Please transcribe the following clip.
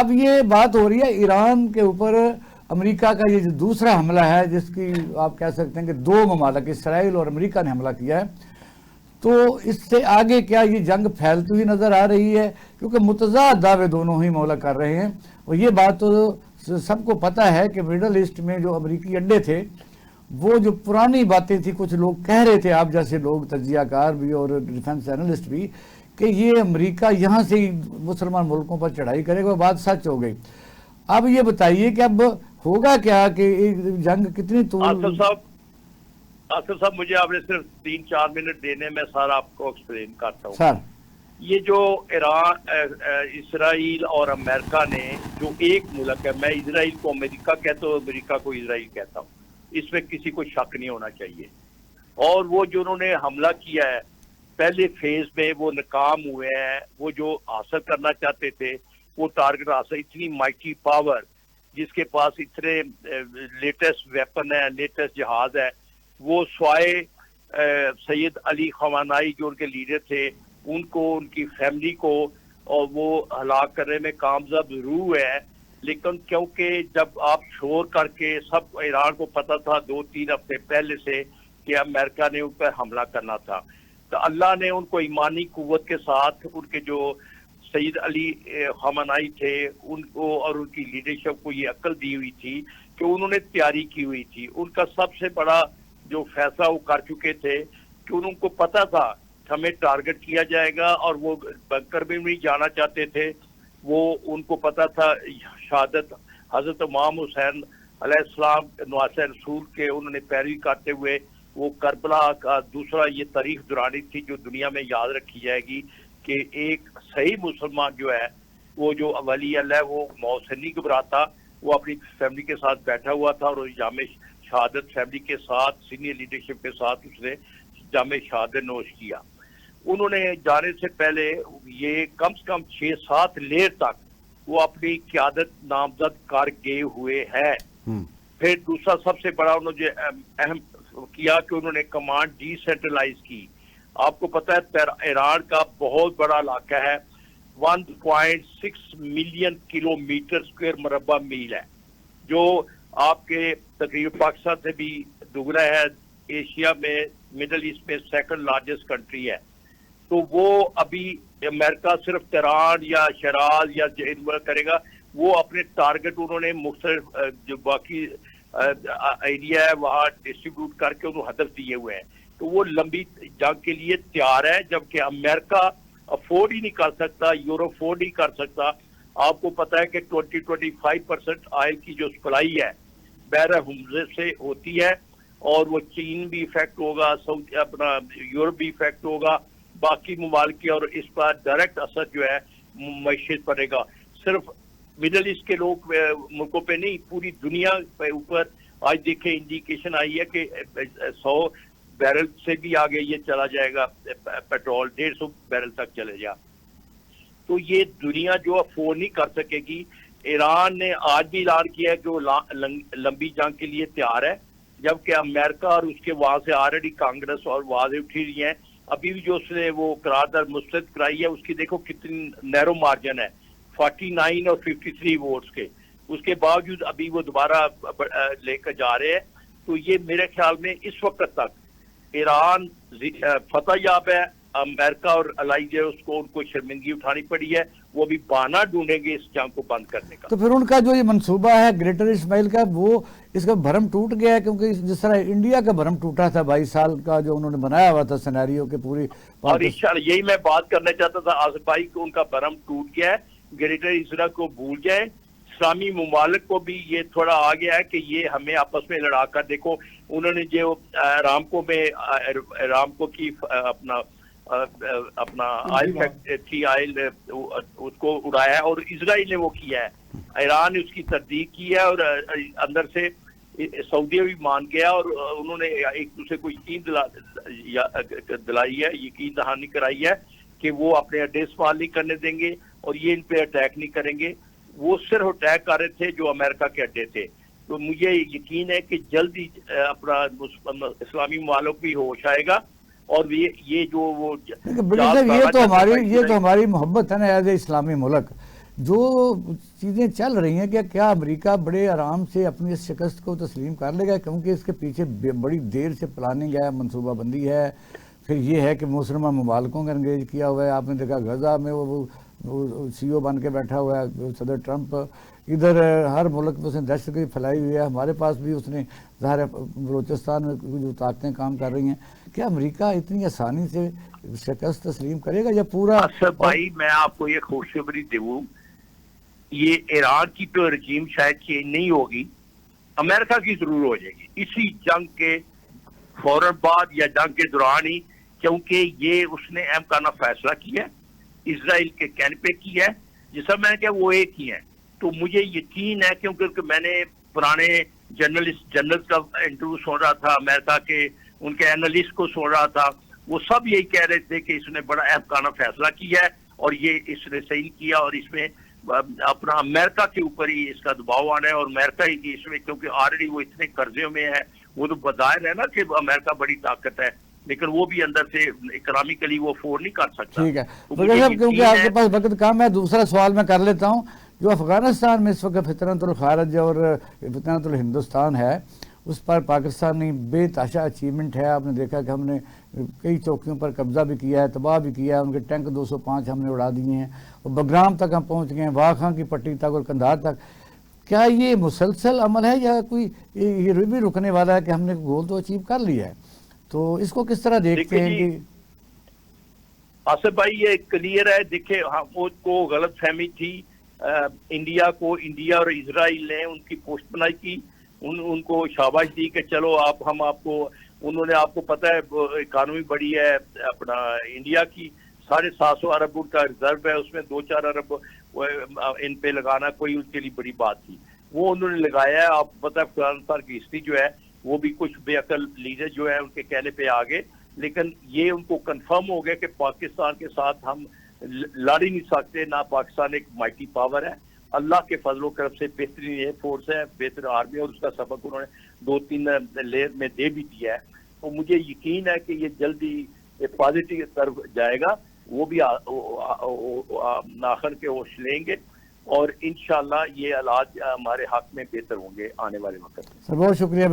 اب یہ بات ہو رہی ہے ایران کے اوپر امریکہ کا یہ جو دوسرا حملہ ہے، جس کی آپ کہہ سکتے ہیں کہ دو ممالک اسرائیل اور امریکہ نے حملہ کیا ہے، تو اس سے آگے کیا یہ جنگ پھیلتی ہوئی نظر آ رہی ہے؟ کیونکہ متضاد دعوے دونوں ہی مولا کر رہے ہیں، اور یہ بات تو سب کو پتہ ہے کہ مڈل ایسٹ میں جو امریکی اڈے تھے، وہ جو پرانی باتیں تھی، کچھ لوگ کہہ رہے تھے، آپ جیسے لوگ تجزیہ کار بھی اور ڈیفنس اینالسٹ بھی، کہ یہ امریکہ یہاں سے ہی مسلمان ملکوں پر چڑھائی کرے گا، بات سچ ہو گئی۔ اب یہ بتائیے کہ اب ہوگا کیا، کہ جنگ کتنی طول؟ آصف صاحب مجھے آپ نے صرف 3-4 منٹ دینے، میں سارا آپ کو ایکسپلین کرتا ہوں۔ سر یہ جو اسرائیل اور امریکہ نے جو ایک ملک ہے، میں اسرائیل کو امریکہ کہتا ہوں، امریکہ کو اسرائیل کہتا ہوں، اس میں کسی کو شک نہیں ہونا چاہیے۔ اور وہ جو انہوں نے حملہ کیا ہے پہلے فیز میں، وہ ناکام ہوئے ہیں۔ وہ جو حاصل کرنا چاہتے تھے وہ ٹارگٹ حاصل، اتنی مائٹی پاور جس کے پاس اتنے لیٹسٹ ویپن ہے، لیٹسٹ جہاز ہے، وہ سوائے سید علی خامنائی جو ان کے لیڈر تھے، ان کو، ان کی فیملی کو، اور وہ ہلاک کرنے میں کامیاب ضرور ہے۔ لیکن کیونکہ جب آپ شور کر کے، سب ایران کو پتہ تھا 2-3 ہفتے پہلے سے کہ امریکہ نے ان پر حملہ کرنا تھا، تو اللہ نے ان کو ایمانی قوت کے ساتھ، ان کے جو سید علی خامنائی تھے ان کو اور ان کی لیڈرشپ کو یہ عقل دی ہوئی تھی کہ انہوں نے تیاری کی ہوئی تھی۔ ان کا سب سے بڑا جو فیصلہ وہ کر چکے تھے کہ ان کو پتہ تھا ہمیں ٹارگٹ کیا جائے گا، اور وہ بنکر میں نہیں جانا چاہتے تھے۔ وہ ان کو پتہ تھا شہادت حضرت امام حسین علیہ السلام نواسہ رسول کے انہوں نے پیروی کرتے ہوئے وہ کربلا کا دوسرا یہ تاریخ دورانی تھی جو دنیا میں یاد رکھی جائے گی، کہ ایک صحیح مسلمان جو ہے، وہ جو ولی اللہ، وہ موت سے نہیں گھبراتا، وہ اپنی فیملی کے ساتھ بیٹھا ہوا تھا، اور جامع شہادت فیملی کے ساتھ، سینئر لیڈرشپ کے ساتھ اس نے جامع شہادت نوش کیا۔ انہوں نے جانے سے پہلے یہ کم سے کم 6-7 لیئر تک وہ اپنی قیادت نامزد کر گئے ہوئے ہیں۔ پھر دوسرا سب سے بڑا انہوں نے اہم کیا کہ انہوں نے کمانڈ ڈی سینٹرلائز کی۔ آپ کو پتہ ہے ایران کا بہت بڑا علاقہ ہے، 1.6 ملین کلومیٹر اسکوائر مربع میل ہے، جو آپ کے تقریباً پاکستان سے بھی دگنا ہے۔ ایشیا میں، مڈل ایسٹ میں سیکنڈ لارجسٹ کنٹری ہے۔ تو وہ ابھی امریکہ صرف تہران یا شیراز یا جنور کرے گا، وہ اپنے ٹارگٹ انہوں نے مختلف جو باقی ایریا ہے وہاں ڈسٹریبیوٹ کر کے انہوں ہدف دیے ہوئے ہیں۔ تو وہ لمبی جنگ کے لیے تیار ہے، جبکہ امریکہ افورڈ ہی نہیں کر سکتا، یورپ افورڈ نہیں کر سکتا۔ آپ کو پتہ ہے کہ 20-25% آئل کی جو سپلائی ہے بحر ہرمز سے ہوتی ہے، اور وہ چین بھی افیکٹ ہوگا، اپنا یورپ بھی افیکٹ ہوگا، باقی ممالک کی، اور اس پر ڈائریکٹ اثر جو ہے معیشت پڑے گا، صرف مڈل ایسٹ کے ملکوں پہ نہیں، پوری دنیا پہ اوپر۔ آج دیکھیں انڈیکیشن آئی ہے کہ 100 بیرل سے بھی آگے یہ چلا جائے گا، پیٹرول 150 بیرل تک چلے جا۔ تو یہ دنیا جو افورڈ نہیں کر سکے گی۔ ایران نے آج بھی اعلان کیا ہے کہ وہ لمبی جنگ کے لیے تیار ہے، جبکہ امریکہ اور اس کے وہاں سے آلریڈی کانگریس اور واضح اٹھی رہی ہیں۔ ابھی بھی جو اس نے وہ قرارداد مسترد کرائی ہے، اس کی دیکھو کتنی نیرو مارجن ہے، 49 اور 53 ووٹس کے، اس کے باوجود ابھی وہ دوبارہ لے کر جا رہے ہیں۔ تو یہ میرے خیال میں اس وقت تک ایران فتح یاب ہے۔ امریکہ اور الائیز اس کو، ان کو شرمندگی اٹھانی پڑی ہے، وہ بھی بہانہ ڈھونڈیں گے اس جنگ کو بند کرنے کا۔ تو پھر ان کا جو یہ منصوبہ ہے گریٹر اسماعیل کا، وہ اس کا بھرم ٹوٹ گیا ہے؟ کیونکہ جس طرح انڈیا کا بھرم ٹوٹا تھا 22 سال کا جو انہوں نے بنایا ہوا تھا سینیریو کے پوری، اور انشاءاللہ یہی میں بات کرنا چاہتا تھا آصف بھائی، کہ ان کا بھرم ٹوٹ گیا ہے۔ گریٹر اسرائیل کو بھول جائیں، اسلامی ممالک کو بھی یہ تھوڑا آ گیا ہے کہ یہ ہمیں آپس میں لڑا کر، دیکھو انہوں نے جو رامکو کی اپنا آئل فیکٹری، آئل اس کو اڑایا ہے، اور اسرائیل نے وہ کیا ہے، ایران نے اس کی تصدیق کی ہے، اور اندر سے سعودی بھی مان گیا، اور انہوں نے ایک دوسرے کو یقین دلائی ہے، یقین دہانی کرائی ہے کہ وہ اپنے اڈے استعمال نہیں کرنے دیں گے، اور یہ ان پہ اٹیک نہیں کریں گے۔ وہ صرف اٹیک کر رہے تھے جو امریکہ کے اڈے تھے۔ تو مجھے یقین ہے کہ جلد ہی اپنا اسلامی ممالک بھی ہوش آئے گا، اور یہ جو وہ یہ تو ہماری محبت ہے نا ایز اے اسلامی ملک، جو چیزیں چل رہی ہیں کیا امریکہ بڑے آرام سے اپنی اس شکست کو تسلیم کر لے گا؟ کیونکہ اس کے پیچھے بڑی دیر سے پلاننگ ہے، منصوبہ بندی ہے. پھر یہ ہے کہ مسلمہ ممالکوں کا انگیج کیا ہوا ہے. آپ نے دیکھا غزہ میں وہ سی او بن کے بیٹھا ہوا ہے صدر ٹرمپ. ادھر ہر ملک میں اس نے دہشت گردی پھیلائی ہوئی ہے. ہمارے پاس بھی اس نے ظاہر ہے بلوچستان میں جو طاقتیں کام کر رہی ہیں. کیا امریکہ اتنی آسانی سے شکست تسلیم کرے گا یا پورا؟ اسد بھائی میں آپ کو یہ خوشخبری دوں، یہ ایران کی تو رجیم شاید چینج نہیں ہوگی، امریکہ کی ضرور ہو جائے گی اسی جنگ کے فوراً بعد یا جنگ کے دوران ہی، کیونکہ یہ اس نے اہم کرنا فیصلہ کیا ہے، اسرائیل کے کہنے پہ کیا ہے، جیسا میں نے کہا وہ ایک ہی ہے. تو مجھے یقین ہے کیونکہ میں نے پرانے جنرل کا انٹرویو سن رہا تھا، امریکہ کے ان کے اینالسٹ کو سن رہا تھا، وہ سب یہی کہہ رہے تھے کہ اس نے بڑا اہم کارانہ فیصلہ کیا ہے اور یہ اس نے صحیح کیا، اور اس میں اپنا امریکہ کے اوپر ہی اس کا دباؤ آنا ہے، اور امریکہ ہی اس میں کیونکہ آلریڈی وہ اتنے قرضے میں ہے. وہ تو بظاہر ہے نا کہ امریکہ بڑی طاقت ہے، لیکن وہ بھی اندر سے اکنامکلی وہ افورڈ نہیں کر سکتا. ٹھیک ہے کیونکہ آپ کے پاس وقت کم ہے، دوسرا سوال میں کر لیتا ہوں. جو افغانستان میں اس وقت فتنۃ الخارج اور فتنۃ الہندوستان ہے، اس پر پاکستانی بے تحاشا اچیومنٹ ہے. آپ نے دیکھا کہ ہم نے کئی چوکیوں پر قبضہ بھی کیا ہے، تباہ بھی کیا ہے. ان کے ٹینک 205 ہم نے اڑا دیے ہیں، اور بگرام تک ہم پہنچ گئے ہیں، واخاں کی پٹی تک اور قندھار تک. کیا یہ مسلسل عمل ہے یا کوئی یہ بھی رکنے والا ہے کہ ہم نے گول تو اچیو کر لیا ہے؟ تو اس کو کس طرح دیکھتے ہیں کہ آصف بھائی یہ کلیئر ہے. دیکھیں ہم کو غلط فہمی تھی، انڈیا اور اسرائیل نے ان کی پوسٹ بنائی کی، ان کو شاباش دی کہ چلو ہم آپ کو، انہوں نے آپ کو پتہ ہے اکانومی بڑی ہے اپنا انڈیا کی، 750 ارب کا ریزرو ہے، اس میں 2-4 ارب ان پہ لگانا کوئی ان کے لیے بڑی بات تھی. وہ انہوں نے لگایا ہے. آپ کو پتہ ہے افغانستان کی ہسٹری جو ہے وہ بھی کچھ بے عقل لیڈر جو ہے ان کے کہنے پہ آگے، لیکن یہ ان کو کنفرم ہو گیا کہ پاکستان کے ساتھ ہم لڑ ہی نہیں سکتے. نہ پاکستان ایک مائٹی پاور ہے، اللہ کے فضل و کرم سے بہترین ایئر فورس ہے، بہتر آرمی، اور اس کا سبق انہوں نے 2-3 لیئر میں دے بھی دیا ہے. تو مجھے یقین ہے کہ یہ جلدی پازیٹیو طرف جائے گا، وہ بھی آخر کے ہوش لیں گے، اور انشاءاللہ یہ حالات ہمارے حق میں بہتر ہوں گے آنے والے وقت میں. سر بہت شکریہ.